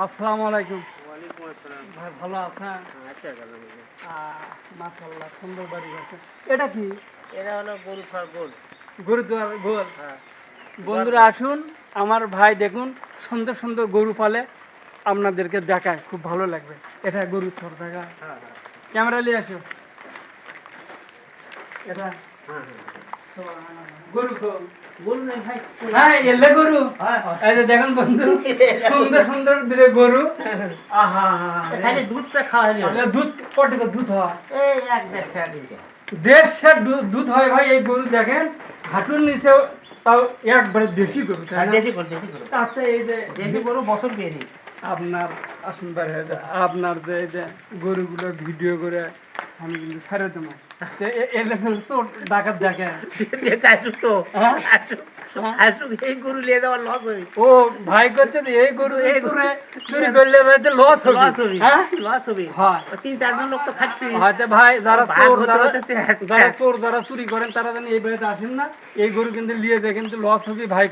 আসসালামু আলাইকুম। ওয়ালাইকুম আসসালাম। ভাই ভালো আছেন? আচ্ছা আলহামদুলিল্লাহ। মাশাআল্লাহ সুন্দর বাড়ি আছে। এটা কি? এরা হলো গরু ফার গোল। গরুদ্বার গোল। হ্যাঁ। বন্ধুরা আসুন, আমার ভাই দেখুন সুন্দর সুন্দর গরু পালে, আপনাদেরকে দেখায় খুব ভালো লাগবে। এটা গরুর থর দেখা। হ্যাঁ ক্যামেরা নিয়ে আসো। এটা হ্যাঁ। গরু খোল। গরু নেই ভাই। হ্যাঁ এলে গরু। হ্যাঁ এই যে দেখুন বন্ধু, সুন্দর সুন্দর দুটো গরু। আহা খালি দুধটা খাওয়া হলো। দুধ কত দুধ হয়? এই এক দেড় দিকে। 1.5 দুধ হয় ভাই। এই গরু দেখেন হাঁটুর নিচে, তাও একবারে দেশি গরু, তাই না? দেশি গরু দেশি গরু। আচ্ছা এই যে দেশি গরু বছর পেয়ে আপনার আসুন বাইরে, আপনার যে এই যে গরুগুলো ভিডিও করে আমি কিন্তু ছেড়ে দেবো। তো এলে চোর ডাকাত দেখে। আসুক তো হ্যাঁ? আসুক এই গরু নিয়ে যাওয়ার লস হবে। ও ভাই করছে যে এই গরু এই করে চুরি করলে হয়তো লস হবে। লস হবে। হ্যাঁ লস হবে। হয়। 3-4 লোক তো খাটবে। হয়তো ভাই যারা ভাগ চোর, হতে হতে যারা চোর যারা চুরি করেন তারা যেন এই বাড়িতে আসেন না। এই গরু কিন্তু নিয়ে যায়, কিন্তু লস হবে ভাই।